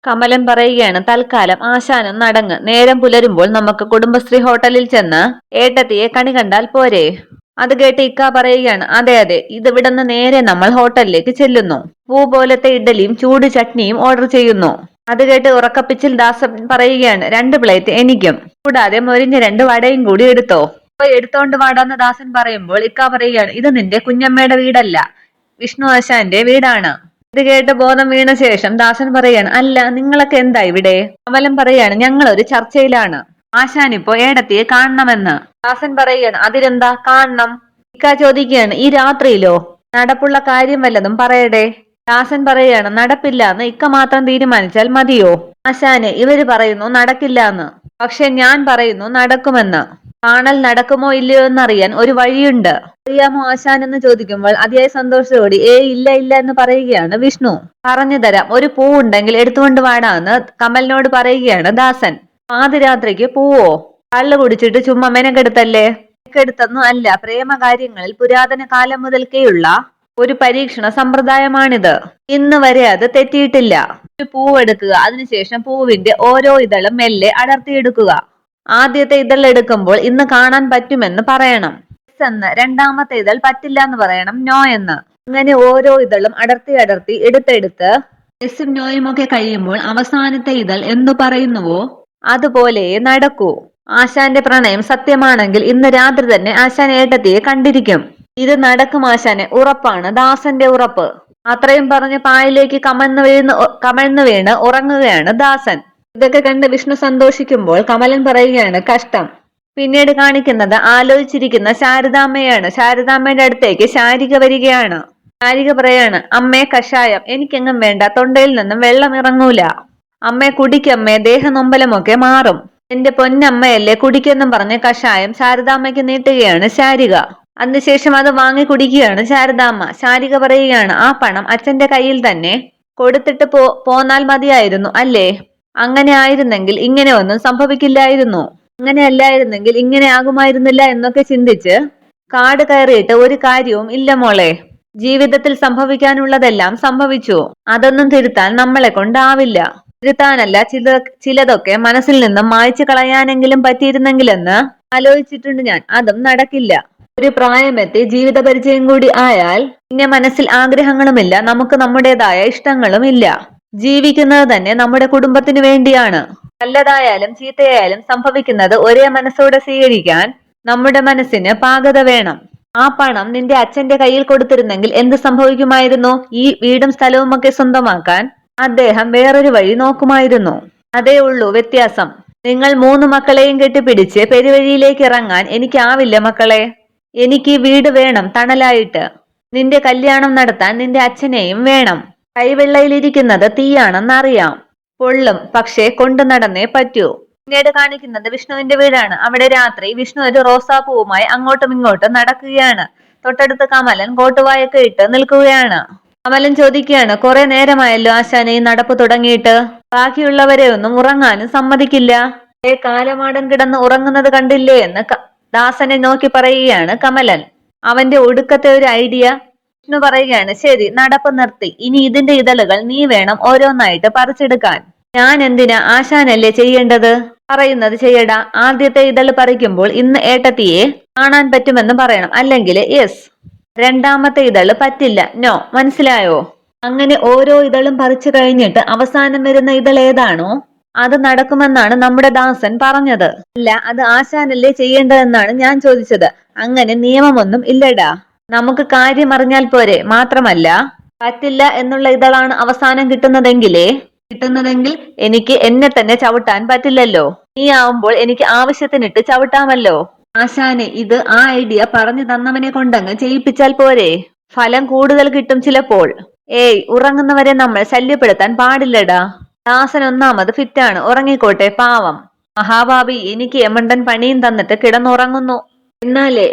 കമലൻ പറയുകയാണ്, തൽക്കാലം ആശാനും നടങ്ങ്. നേരം പുലരുമ്പോൾ നമുക്ക് കുടുംബശ്രീ ഹോട്ടലിൽ ചെന്ന് ഏട്ടത്തിയെ കണി കണ്ടാൽ പോരെ? അത് കേട്ട് ഇക്ക പറയുകയാണ്, അതെ അതെ, ഇതിവിടുന്ന് നേരെ നമ്മൾ ഹോട്ടലിലേക്ക് ചെല്ലുന്നു. പൂ പോലത്തെ ഇഡ്ഡലിയും ചൂട് ചട്നിയും ഓർഡർ ചെയ്യുന്നു. അത് കേട്ട് ഉറക്കപ്പിച്ചിൽ ദാസൻ പറയുകയാണ്, 2 പ്ലേറ്റ് എനിക്കും, കൂടാതെ മൊരിഞ്ഞ 2 വടയും കൂടി എടുത്തോ. പോയി എടുത്തോണ്ട് വാടാന്ന് ദാസൻ പറയുമ്പോൾ ഇക്ക പറയുകയാണ്, ഇത് നിന്റെ കുഞ്ഞമ്മയുടെ വീടല്ല, വിഷ്ണു ആശാന്റെ വീടാണ്. ഇത് കേട്ട് ബോധം വീണ ശേഷം ദാസൻ പറയാണ്, അല്ല നിങ്ങളൊക്കെ എന്താ ഇവിടെ? കമലൻ പറയാണ്, ഞങ്ങളൊരു ചർച്ചയിലാണ്. ആശാനിപ്പോ ഏടത്തിയെ കാണണമെന്ന്. ദാസൻ പറയാണ്, അതിരെന്താ കാണണം? ഇക്ക ചോദിക്കുകയാണ്, ഈ രാത്രിയിലോ? നടപ്പുള്ള കാര്യം വല്ലതും പറയടേ. ദാസൻ പറയാണ്, നടപ്പില്ലാന്ന് ഇക്ക മാത്രം തീരുമാനിച്ചാൽ മതിയോ? ആശാനെ, ഇവര് പറയുന്നു നടക്കില്ലാന്ന്, പക്ഷെ ഞാൻ പറയുന്നു നടക്കുമെന്ന്. കാണൽ നടക്കുമോ ഇല്ലയോ എന്നറിയാൻ ഒരു വഴിയുണ്ട്, അറിയാമോ ആശാൻ എന്ന് ചോദിക്കുമ്പോൾ അതിയായ സന്തോഷത്തോടെ ഇല്ല ഇല്ല എന്ന് പറയുകയാണ് വിഷ്ണു. പറഞ്ഞു തരാം, ഒരു പൂ ഉണ്ടെങ്കിൽ എടുത്തുകൊണ്ട് വാടാന്ന് കമലിനോട് പറയുകയാണ് ദാസൻ. പാതിരാത്രിക്ക് പൂവോ? കള്ളു കുടിച്ചിട്ട് ചുമ്മാ മെനക്കെടുത്തല്ലേ? മെനക്കെടുത്തൊന്നും അല്ല, പ്രേമകാര്യങ്ങളിൽ പുരാതന കാലം മുതൽക്കേയുള്ള ഒരു പരീക്ഷണ സമ്പ്രദായമാണിത്. ഇന്ന് വരെ അത് തെറ്റിയിട്ടില്ല. ഒരു പൂവെടുക്കുക, അതിനുശേഷം പൂവിന്റെ ഓരോ ഇതളും മെല്ലെ അടർത്തിയെടുക്കുക. ആദ്യത്തെ ഇതൾ എടുക്കുമ്പോൾ ഇന്ന് കാണാൻ പറ്റുമെന്ന് പറയണം, യെസ് എന്ന്. രണ്ടാമത്തെ ഇതൾ പറ്റില്ല എന്ന് പറയണം, നോ എന്ന്. അങ്ങനെ ഓരോ ഇതളും അടർത്തി എടുത്തെടുത്ത് യെസും നോയും ഒക്കെ കഴിയുമ്പോൾ അവസാനത്തെ ഇതൾ എന്തു പറയുന്നുവോ അതുപോലെ നടക്കൂ. ആശാന്റെ പ്രണയം സത്യമാണെങ്കിൽ ഇന്ന് രാത്രി തന്നെ ആശാൻ ഏട്ടത്തിയെ കണ്ടിരിക്കും. ഇത് നടക്കും ആശാനെ, ഉറപ്പാണ്, ദാസന്റെ ഉറപ്പ്. അത്രയും പറഞ്ഞ് പായലേക്ക് കമഴ്ന്നു വീണ് ഉറങ്ങുകയാണ് ദാസൻ. ഇതൊക്കെ കണ്ട് വിഷ്ണു സന്തോഷിക്കുമ്പോൾ കമലൻ പറയുകയാണ്, കഷ്ടം. പിന്നീട് കാണിക്കുന്നത് ആലോചിച്ചിരിക്കുന്ന ശാരദാമ്മയാണ്. ശാരദാമ്മയുടെ അടുത്തേക്ക് ശാരിക വരികയാണ്. ശാരിക പറയാണ്, അമ്മേ കഷായം. എനിക്കെങ്ങും വേണ്ട, തൊണ്ടയിൽ നിന്നും വെള്ളം ഇറങ്ങൂല. അമ്മേ കുടിക്കമ്മേ, ദേഹനൊമ്പലമൊക്കെ മാറും. എന്റെ പൊന്നമ്മയല്ലേ, കുടിക്കെന്നും പറഞ്ഞ് കഷായം ശാരദാമ്മയ്ക്ക് നീട്ടുകയാണ് ശാരിക. അതിനുശേഷം അത് വാങ്ങി കുടിക്കുകയാണ് ശാരദാമ്മ. ശാരിക പറയുകയാണ്, ആ പണം അച്ഛന്റെ കയ്യിൽ തന്നെ കൊടുത്തിട്ട് പോന്നാൽ മതിയായിരുന്നു അല്ലേ? അങ്ങനെ ആയിരുന്നെങ്കിൽ ഇങ്ങനെ ഒന്നും സംഭവിക്കില്ലായിരുന്നു. അങ്ങനെ അല്ലായിരുന്നെങ്കിൽ ഇങ്ങനെ ആകുമായിരുന്നില്ല എന്നൊക്കെ ചിന്തിച്ച് കാട് കയറിയിട്ട് ഒരു കാര്യവും ഇല്ല മോളെ. ജീവിതത്തിൽ സംഭവിക്കാനുള്ളതെല്ലാം സംഭവിച്ചു. അതൊന്നും തിരുത്താൻ നമ്മളെ കൊണ്ടാവില്ല. തിരുത്താനല്ല, ചിലതൊക്കെ മനസ്സിൽ നിന്നും മായ്ച്ചു കളയാനെങ്കിലും പറ്റിയിരുന്നെങ്കിലെന്ന് ആലോചിച്ചിട്ടുണ്ട് ഞാൻ. അതും നടക്കില്ല. ഒരു പ്രായമെത്തി ജീവിത പരിചയം കൂടി ആയാൽ പിന്നെ മനസ്സിൽ ആഗ്രഹങ്ങളുമില്ല, നമുക്ക് നമ്മുടേതായ ഇഷ്ടങ്ങളും ഇല്ല. ജീവിക്കുന്നത് തന്നെ നമ്മുടെ കുടുംബത്തിന് വേണ്ടിയാണ്. നല്ലതായാലും ചീത്തയായാലും സംഭവിക്കുന്നത് ഒരേ മനസ്സോടെ സ്വീകരിക്കാൻ നമ്മുടെ മനസ്സിന് പാകത വേണം. ആ പണം നിന്റെ അച്ഛന്റെ കയ്യിൽ കൊടുത്തിരുന്നെങ്കിൽ എന്ത് സംഭവിക്കുമായിരുന്നു? ഈ വീടും സ്ഥലവും ഒക്കെ സ്വന്തമാക്കാൻ അദ്ദേഹം വേറൊരു വഴി നോക്കുമായിരുന്നു. അതേ ഉള്ളൂ വ്യത്യാസം. നിങ്ങൾ 3 മക്കളെയും കെട്ടിപ്പിടിച്ച് പെരുവഴിയിലേക്ക് ഇറങ്ങാൻ എനിക്കാവില്ല മക്കളെ. എനിക്ക് വീട് വേണം തണലായിട്ട്. നിന്റെ കല്യാണം നടത്താൻ നിന്റെ അച്ഛനെയും വേണം. കൈവെള്ളയിലിരിക്കുന്നത് തീയാണെന്നറിയാം, പൊള്ളും, പക്ഷേ കൊണ്ടു നടന്നേ പറ്റൂ. പിന്നീട് കാണിക്കുന്നത് വിഷ്ണുവിന്റെ വീടാണ്. അവിടെ രാത്രി വിഷ്ണു ഒരു റോസാപ്പൂവുമായി അങ്ങോട്ടും ഇങ്ങോട്ടും നടക്കുകയാണ്. തൊട്ടടുത്ത് കമലൻ കോട്ടുവായൊക്കെ ഇട്ട് നിൽക്കുകയാണ്. കമലൻ ചോദിക്കുകയാണ്, കുറെ നേരമായല്ലോ ആശാനെ ഈ നടപ്പ് തുടങ്ങിയിട്ട്. ബാക്കിയുള്ളവരെ ഒന്നും ഉറങ്ങാനും സമ്മതിക്കില്ല. കാലമാടൻ കിടന്ന് ഉറങ്ങുന്നത് കണ്ടില്ലേ എന്ന് ദാസനെ നോക്കി പറയുകയാണ് കമലൻ. അവന്റെ ഒടുക്കത്തെ ഒരു ഐഡിയ. വിഷ്ണു പറയുകയാണ്, ശരി, നടപ്പ് നിർത്തി. ഇനി ഇതിന്റെ ഇതളുകൾ നീ വേണം ഓരോന്നായിട്ട് പറിച്ചെടുക്കാൻ. ഞാൻ എന്തിനാ? ആശാനല്ലേ ചെയ്യേണ്ടത്. പറയുന്നത് ചെയ്യടാ. ആദ്യത്തെ ഇതള് പറിക്കുമ്പോൾ ഇന്ന് ഏട്ടത്തിയെ കാണാൻ പറ്റുമെന്ന് പറയണം, അല്ലെങ്കിൽ യെസ്. രണ്ടാമത്തെ ഇതള് പറ്റില്ല, നോ. മനസ്സിലായോ? അങ്ങനെ ഓരോ ഇതളും പറിച്ചു കഴിഞ്ഞിട്ട് അവസാനം വരുന്ന ഇതൾ ഏതാണോ അത് നടക്കുമെന്നാണ് നമ്മുടെ ദാസൻ പറഞ്ഞത്. അല്ല, അത് ആശാനല്ലേ ചെയ്യേണ്ടതെന്നാണ് ഞാൻ ചോദിച്ചത്. അങ്ങനെ നിയമമൊന്നും ഇല്ലടാ. നമുക്ക് കാര്യം അറിഞ്ഞാൽ പോരെ. മാത്രമല്ല, പറ്റില്ല എന്നുള്ള ഇതളാണ് അവസാനം കിട്ടുന്നതെങ്കിൽ എനിക്ക് എന്നെ തന്നെ ചവിട്ടാൻ പറ്റില്ലല്ലോ. നീ ആവുമ്പോൾ എനിക്ക് ആവശ്യത്തിനിട്ട് ചവിട്ടാമല്ലോ. ആശാനെ, ഇത് ആ ഐഡിയ പറഞ്ഞു തന്നവനെ കൊണ്ടങ്ങ് ചെയ്യിപ്പിച്ചാൽ പോരെ. ഫലം കൂടുതൽ കിട്ടും ചിലപ്പോൾ. ഉറങ്ങുന്നവരെ നമ്മൾ ശല്യപ്പെടുത്താൻ പാടില്ലടാ. ദാസൻ ഒന്നാമത് ഫിറ്റാണ്, ഉറങ്ങിക്കോട്ടെ പാവം. മഹാഭാവി എനിക്ക് യമണ്ടൻ പണിയും തന്നിട്ട് കിടന്നുറങ്ങുന്നു.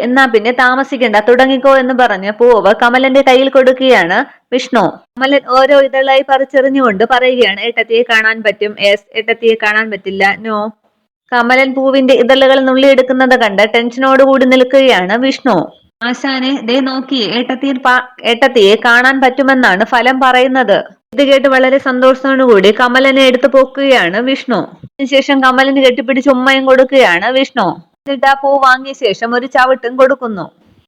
എന്നാ പിന്നെ താമസിക്കണ്ട, തുടങ്ങിക്കോ എന്ന് പറഞ്ഞ് പൂവ് കമലന്റെ കയ്യിൽ കൊടുക്കുകയാണ് വിഷ്ണു. കമലൻ ഓരോ ഇതളായി പറിച്ചെറിഞ്ഞുകൊണ്ട് പറയുകയാണ്, ഏട്ടത്തിയെ കാണാൻ പറ്റും, യെസ്. ഏട്ടത്തിയെ കാണാൻ പറ്റില്ല, നോ. കമലൻ പൂവിന്റെ ഇതളുകൾ നുള്ളിയെടുക്കുന്നത് കണ്ട് ടെൻഷനോടുകൂടി നിൽക്കുകയാണ് വിഷ്ണു. ആശാനെ, ദേ നോക്കിയേ, ഏട്ടത്തിയെ കാണാൻ പറ്റുമെന്നാണ് ഫലം പറയുന്നത്. ഇത് കേട്ട് വളരെ സന്തോഷത്തോടുകൂടി കമലനെ എടുത്തു പോക്കുകയാണ് വിഷ്ണു. അതിനുശേഷം കമലിന് കെട്ടിപ്പിടിച്ച് ഉമ്മയും കൊടുക്കുകയാണ് വിഷ്ണു. എന്നിട്ട് ആ പൂ വാങ്ങിയ ശേഷം ഒരു ചവിട്ടും കൊടുക്കുന്നു.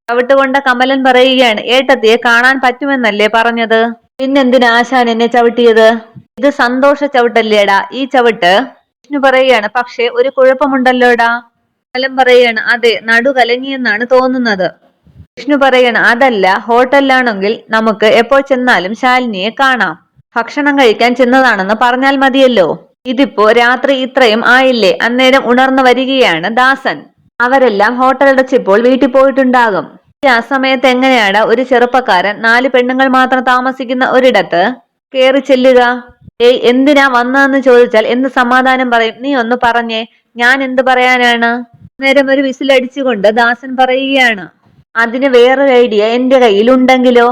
ചവിട്ട് കൊണ്ട കമലൻ പറയുകയാണ്, ഏട്ടത്തിയെ കാണാൻ പറ്റുമെന്നല്ലേ പറഞ്ഞത്, പിന്നെന്തിനാ ആശാൻ എന്നെ ചവിട്ടിയത്? ഇത് സന്തോഷ ചവിട്ടല്ലേടാ ഈ ചവിട്ട്. വിഷ്ണു പറയുകയാണ്, പക്ഷെ ഒരു കുഴപ്പമുണ്ടല്ലോടാ. കമലൻ പറയുകയാണ്, അതെ, നടു കലങ്ങിയെന്നാണ് തോന്നുന്നത്. വിഷ്ണു പറയാണ്, അതല്ല, ഹോട്ടലിലാണെങ്കിൽ നമുക്ക് എപ്പോൾ ചെന്നാലും ശാലിനിയെ കാണാം. ഭക്ഷണം കഴിക്കാൻ ചെന്നതാണെന്ന് പറഞ്ഞാൽ മതിയല്ലോ. ഇതിപ്പോ രാത്രി ഇത്രയും ആയില്ലേ, അന്നേരം ഉണർന്നു വരികയാണ് ദാസൻ. അവരെല്ലാം ഹോട്ടലടച്ചിപ്പോൾ വീട്ടിൽ പോയിട്ടുണ്ടാകും. ആ സമയത്ത് എങ്ങനെയാണ് ഒരു ചെറുപ്പക്കാരൻ 4 പെണ്ണുങ്ങൾ മാത്രം താമസിക്കുന്ന ഒരിടത്ത് കയറി ചെല്ലുക? ഏയ്, എന്തിനാ വന്നതെന്ന് ചോദിച്ചാൽ എന്ത് സമാധാനം പറയും? നീ ഒന്ന് പറഞ്ഞേ. ഞാൻ എന്ത് പറയാനാണ്? നേരം ഒരു വിസിലടിച്ചുകൊണ്ട് ദാസൻ പറയുകയാണ്, അതിന് വേറൊരു ഐഡിയ എന്റെ കയ്യിൽ ഉണ്ടെങ്കിലോ?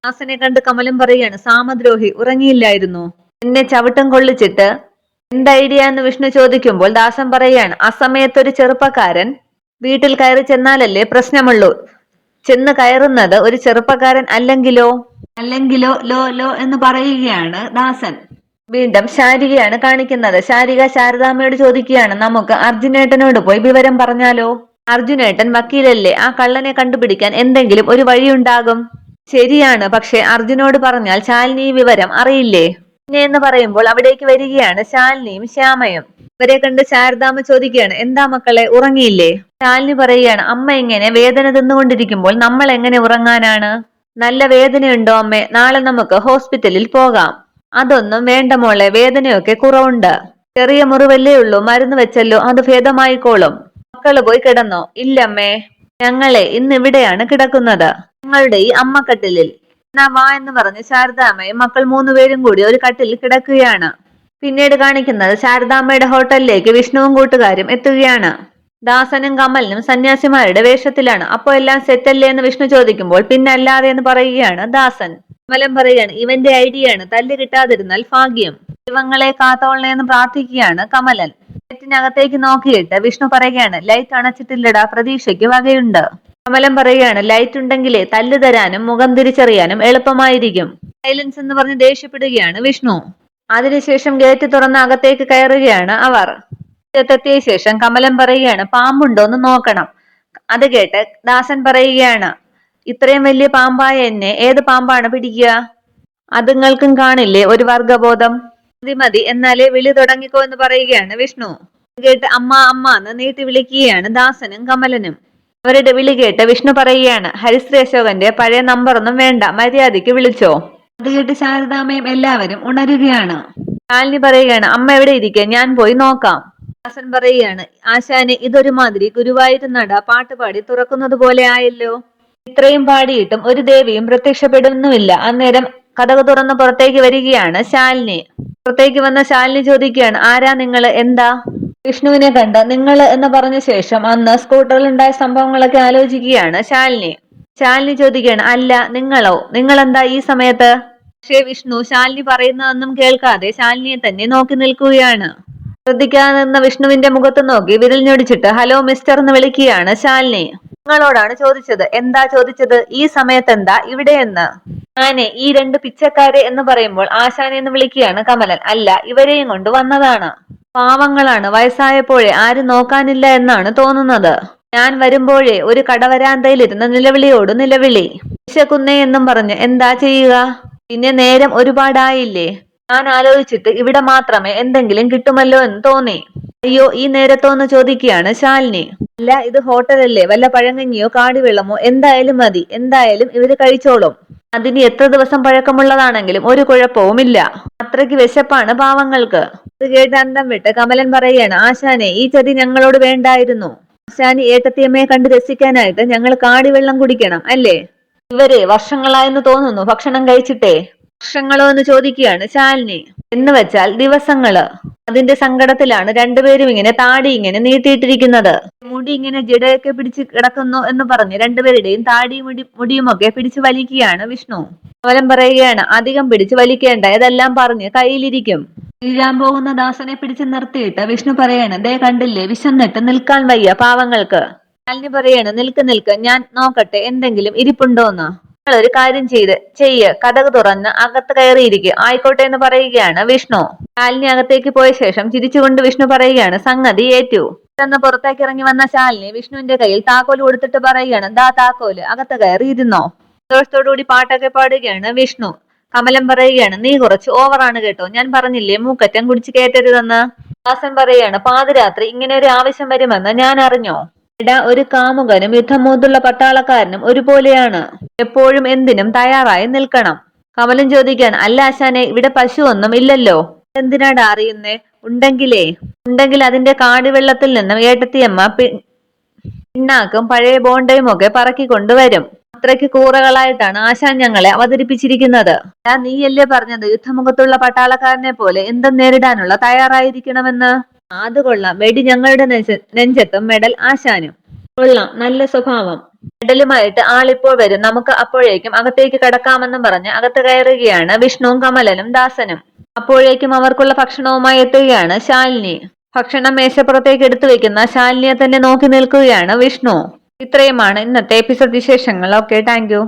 ദാസനെ കണ്ട് കമലം പറയുകയാണ്, സാമദ്രോഹി, ഉറങ്ങിയില്ലായിരുന്നു? എന്നെ ചവിട്ടം കൊള്ളിച്ചിട്ട് എന്ത് ഐഡിയ എന്ന് വിഷ്ണു ചോദിക്കുമ്പോൾ ദാസൻ പറയുകയാണ്, അസമയത്തൊരു ചെറുപ്പക്കാരൻ വീട്ടിൽ കയറി ചെന്നാലല്ലേ പ്രശ്നമുള്ളൂ. ചെന്ന് കയറുന്നത് ഒരു ചെറുപ്പക്കാരൻ അല്ലെങ്കിലോ? അല്ലെങ്കിലോ ലോ ലോ എന്ന് പറയുകയാണ് ദാസൻ. വീണ്ടും ശാരികയാണ് കാണിക്കുന്നത്. ശാരിക ശാരദാമ്മയോട് ചോദിക്കുകയാണ്, നമുക്ക് അർജുനേട്ടനോട് പോയി വിവരം പറഞ്ഞാലോ? അർജുനേട്ടൻ വക്കീലല്ലേ, ആ കള്ളനെ കണ്ടുപിടിക്കാൻ എന്തെങ്കിലും ഒരു വഴിയുണ്ടാകും. ശരിയാണ്, പക്ഷെ അർജുനോട് പറഞ്ഞാൽ ശാലിനി ഈ വിവരം അറിയില്ലേ? പിന്നെ എന്ന് പറയുമ്പോൾ അവിടേക്ക് വരികയാണ് ശാലിനിയും ശ്യാമയും. ഇവരെ കണ്ട് ശാരദാമ്മ ചോദിക്കുകയാണ്, എന്താ മക്കളെ, ഉറങ്ങിയില്ലേ? ശാലിനി പറയുകയാണ്, അമ്മ ഇങ്ങനെ വേദന തിന്നുകൊണ്ടിരിക്കുമ്പോൾ നമ്മൾ എങ്ങനെ ഉറങ്ങാനാണ്? നല്ല വേദനയുണ്ടോ അമ്മേ? നാളെ നമുക്ക് ഹോസ്പിറ്റലിൽ പോകാം. അതൊന്നും വേണ്ട മോളെ, വേദനയൊക്കെ കുറവുണ്ട്. ചെറിയ മുറിവല്ലേ ഉള്ളൂ, മരുന്ന് വെച്ചല്ലോ, അത് ഭേദമായിക്കോളും. മക്കള് പോയി കിടന്നോ? ഇല്ലമ്മേ, ഞങ്ങളെ ഇന്നിവിടെയാണ് കിടക്കുന്നത്, ഞങ്ങളുടെ ഈ അമ്മക്കട്ടിലിൽ. എന്നാ വാ എന്ന് പറഞ്ഞ് ശാരദാമ്മയും മക്കൾ 3 പേരും കൂടി ഒരു കട്ടിലിൽ കിടക്കുകയാണ്. പിന്നീട് കാണിക്കുന്നത് ശാരദാമ്മയുടെ ഹോട്ടലിലേക്ക് വിഷ്ണുവും കൂട്ടുകാരും എത്തുകയാണ്. ദാസനും കമലിനും സന്യാസിമാരുടെ വേഷത്തിലാണ്. അപ്പോ എല്ലാം സെറ്റല്ലേ എന്ന് വിഷ്ണു ചോദിക്കുമ്പോൾ പിന്നല്ലാതെ എന്ന് പറയുകയാണ് ദാസൻ. കമലൻ പറയുകയാണ്, ഇവന്റെ ഐഡിയയാണ്, തല്ല് കിട്ടാതിരുന്നാൽ ഭാഗ്യം. ദൈവങ്ങളെ കാത്തോളണേ എന്ന് പ്രാർത്ഥിക്കുകയാണ് കമലൻ. ലൈറ്റിനകത്തേക്ക് നോക്കിയിട്ട് വിഷ്ണു പറയുകയാണ്, ലൈറ്റ് അണച്ചിട്ടില്ലടാ, പ്രതീക്ഷയ്ക്ക് വകയുണ്ട്. കമലൻ പറയുകയാണ്, ലൈറ്റ് ഉണ്ടെങ്കിലേ തല്ല് തരാനും മുഖം തിരിച്ചറിയാനും എളുപ്പമായിരിക്കും. സൈലൻസ് എന്ന് പറഞ്ഞ് ദേഷ്യപ്പെടുകയാണ് വിഷ്ണു. അതിനുശേഷം ഗേറ്റ് തുറന്ന് അകത്തേക്ക് കയറുകയാണ് അവർ. എത്തിയ ശേഷം കമലൻ പറയുകയാണ്, പാമ്പുണ്ടോന്ന് നോക്കണം. അത് കേട്ട് ദാസൻ പറയുകയാണ്, ഇത്രയും വലിയ പാമ്പായ എന്നെ ഏത് പാമ്പാണ് പിടിക്കുക? അതുങ്ങൾക്കും കാണില്ലേ ഒരു വർഗബോധം? മതി മതി, എന്നാലേ വിളി തുടങ്ങിക്കോ എന്ന് പറയുകയാണ് വിഷ്ണു. കേട്ട് അമ്മ അമ്മ എന്ന് നീട്ടി വിളിക്കുകയാണ് ദാസനും കമലനും. അവരുടെ വിളി കേട്ട് വിഷ്ണു പറയുകയാണ്, ഹരിശ്രീ അശോകന്റെ പഴയ നമ്പറൊന്നും വേണ്ട, മര്യാദയ്ക്ക് വിളിച്ചോ. അത് കേട്ട് ശാരദാമ്മയും എല്ലാവരും ഉണരുകയാണ്. ശാലിനി പറയുകയാണ്, അമ്മ എവിടെ ഇരിക്കെ, ഞാൻ പോയി നോക്കാം. ദാസൻ പറയുകയാണ്, ആശാനെ, ഇതൊരുമാതിരി ഗുരുവായൂർ നട പാട്ടുപാടി തുറക്കുന്നത് പോലെ ആയല്ലോ. ഇത്രയും പാടിയിട്ടും ഒരു ദേവിയും പ്രത്യക്ഷപ്പെടുന്നുമില്ല. അന്നേരം കതക് തുറന്ന് പുറത്തേക്ക് വരികയാണ് ശാലിനി. പുറത്തേക്ക് വന്ന ശാലിനി ചോദിക്കുകയാണ്, ആരാ നിങ്ങള്, എന്താ? വിഷ്ണുവിനെ കണ്ട നിങ്ങള് എന്ന് പറഞ്ഞ ശേഷം അന്ന് സ്കൂട്ടറിൽ ഉണ്ടായ സംഭവങ്ങളൊക്കെ ആലോചിക്കുകയാണ് ശാലിനി. ശാലിനി ചോദിക്കുകയാണ്, അല്ല, നിങ്ങളോ, നിങ്ങളെന്താ ഈ സമയത്ത്? പക്ഷേ വിഷ്ണു ശാലിനി പറയുന്നതൊന്നും കേൾക്കാതെ ശാലിനിയെ തന്നെ നോക്കി നിൽക്കുകയാണ്. ശ്രദ്ധിക്കാതെ നിന്ന വിഷ്ണുവിന്റെ മുഖത്ത് നോക്കി വിരൽ ഞൊടിച്ചിട്ട് ഹലോ മിസ്റ്റർ എന്ന് വിളിക്കുകയാണ് ശാലിനി. നിങ്ങളോടാണ് ചോദിച്ചത്. എന്താ ചോദിച്ചത്? ഈ സമയത്ത് എന്താ ഇവിടെ എന്ന്. ഞാനെ ഈ 2 പിച്ചക്കാരെ എന്ന് പറയുമ്പോൾ ആശാനെ എന്ന് വിളിക്കുകയാണ് കമലൻ. അല്ല, ഇവരെയും കൊണ്ട് വന്നതാണ്. പാവങ്ങളാണ്, വയസ്സായപ്പോഴേ ആരും നോക്കാനില്ല എന്നാണ് തോന്നുന്നത്. ഞാൻ വരുമ്പോഴേ ഒരു കടവരാന്തയിലിരുന്ന് നിലവിളിയോട് നിലവിളി. വിശക്കുന്നേ എന്നും പറഞ്ഞ് എന്താ ചെയ്യുക? പിന്നെ നേരം ഒരുപാടായില്ലേ. ഞാൻ ആലോചിച്ചിട്ട് ഇവിടെ മാത്രമേ എന്തെങ്കിലും കിട്ടുമല്ലോ എന്ന് തോന്നി. അയ്യോ, ഈ നേരത്തോന്ന് ചോദിക്കുകയാണ് ശാലിനി. അല്ല, ഇത് ഹോട്ടലല്ലേ, വല്ല പഴങ്കഞ്ഞിയോ കാടിവെള്ളമോ എന്തായാലും മതി. എന്തായാലും ഇവര് കഴിച്ചോളും. അതിന് എത്ര ദിവസം പഴക്കമുള്ളതാണെങ്കിലും ഒരു കുഴപ്പവുമില്ല. അത്രയ്ക്ക് വിശപ്പാണ് പാവങ്ങൾക്ക്. ഇത് കേട്ട് അന്തം വിട്ട് കമലൻ പറയുകയാണ്, ആശാനെ, ഈ ചതി ഞങ്ങളോട് വേണ്ടായിരുന്നു. ആശാനി ഏട്ടത്തിയമ്മയെ കണ്ട് രസിക്കാനായിട്ട് ഞങ്ങൾ കാടിവെള്ളം കുടിക്കണം അല്ലേ? ഇവരെ വർഷങ്ങളായെന്ന് തോന്നുന്നു ഭക്ഷണം കഴിച്ചിട്ടേ. വർഷങ്ങളോ എന്ന് ചോദിക്കുകയാണ് ശാലിനി. എന്ന് വെച്ചാൽ ദിവസങ്ങള്. അതിന്റെ സങ്കടത്തിലാണ് രണ്ടുപേരും ഇങ്ങനെ താടി ഇങ്ങനെ നീട്ടിയിട്ടിരിക്കുന്നത്. മുടി ഇങ്ങനെ ജടയൊക്കെ പിടിച്ച് കിടക്കുന്നു എന്ന് പറഞ്ഞ് രണ്ടുപേരുടെയും താടിയും മുടിയുമൊക്കെ പിടിച്ചു വലിക്കുകയാണ് വിഷ്ണു. കമലൻ പറയുകയാണ്, അധികം പിടിച്ചു വലിക്കേണ്ട, ഇതെല്ലാം പറഞ്ഞ് കയ്യിലിരിക്കും. വീഴാൻ പോകുന്ന ദാസനെ പിടിച്ച് നിർത്തിയിട്ട് വിഷ്ണു പറയാണ്, ദേ കണ്ടില്ലേ, വിശന്നിട്ട് നിൽക്കാൻ വയ്യ പാവങ്ങൾക്ക്. ശാലിനി പറയാണ്, നിൽക്ക് നിൽക്ക്, ഞാൻ നോക്കട്ടെ എന്തെങ്കിലും ഇരിപ്പുണ്ടോന്ന്. ഒരു കാര്യം ചെയ്യ് കതക് തുറന്ന് അകത്ത് കയറിയിരിക്കുക. ആയിക്കോട്ടെ എന്ന് പറയുകയാണ് വിഷ്ണു. ശാലിനി അകത്തേക്ക് പോയ ശേഷം ചിരിച്ചുകൊണ്ട് വിഷ്ണു പറയുകയാണ് സംഗതി ഏറ്റു. പെട്ടെന്ന് പുറത്തേക്ക് ഇറങ്ങി വന്ന ശാലിനി വിഷ്ണുവിന്റെ കയ്യിൽ താക്കോല് കൊടുത്തിട്ട് പറയുകയാണ് ദാ താക്കോല്, അകത്ത് കയറി ഇരുന്നോ. സന്തോഷത്തോടുകൂടി പാട്ടൊക്കെ പാടുകയാണ് വിഷ്ണു. കമലം പറയുകയാണ് നീ കുറച്ച് ഓവറാണ് കേട്ടോ, ഞാൻ പറഞ്ഞില്ലേ മൂക്കറ്റം കുടിച്ച് കയറ്റരുതെന്ന്. ദാസൻ പറയുകയാണ് പാതിരാത്രി ഇങ്ങനെ ഒരു ആവശ്യം വരുമെന്ന് ഞാൻ അറിഞ്ഞോ. എടാ, ഒരു കാമുകനും യുദ്ധമോതുള്ള പട്ടാളക്കാരനും ഒരുപോലെയാണ്, എപ്പോഴും എന്തിനും തയ്യാറായി നിൽക്കണം. കമലൻ ചോദിക്കുകയാണ് അല്ല ആശാനെ, ഇവിടെ പശു ഒന്നും ഇല്ലല്ലോ. എന്തിനാടാ അറിയുന്നേ? ഉണ്ടെങ്കിൽ അതിന്റെ കാടിവെള്ളത്തിൽ നിന്നും ഏട്ടത്തിയമ്മ പിണ്ണാക്കും പഴയ ബോണ്ടയും ഒക്കെ പറക്കിക്കൊണ്ടുവരും. അത്രയ്ക്ക് കൂറകളായിട്ടാണ് ആശാൻ ഞങ്ങളെ അവതരിപ്പിച്ചിരിക്കുന്നത്. നീയല്ലേ പറഞ്ഞത് യുദ്ധമുഖത്തുള്ള പട്ടാളക്കാരനെ പോലെ എന്തും നേരിടാനുള്ള തയ്യാറായിരിക്കണമെന്ന്. അത് കൊള്ളാം, വെടി ഞങ്ങളുടെ നെഞ്ചത്തും മെഡൽ ആശാനും. കൊള്ളാം, നല്ല സ്വഭാവം. മെഡലുമായിട്ട് ആളിപ്പോൾ വരും, നമുക്ക് അപ്പോഴേക്കും അകത്തേക്ക് കടക്കാമെന്നും പറഞ്ഞ് അകത്ത് കയറുകയാണ് വിഷ്ണുവും കമലനും ദാസനും. അപ്പോഴേക്കും അവർക്കുള്ള ഭക്ഷണവുമായി എത്തുകയാണ് ശാലിനി. ഭക്ഷണം മേശപ്പുറത്തേക്ക് എടുത്തു വെക്കുന്ന ശാലിനിയെ തന്നെ നോക്കി നിൽക്കുകയാണ് വിഷ്ണു. ഇത്രയുമാണ് ഇന്നത്തെ എപ്പിസോഡ് വിശേഷങ്ങൾ. Okay, thank you.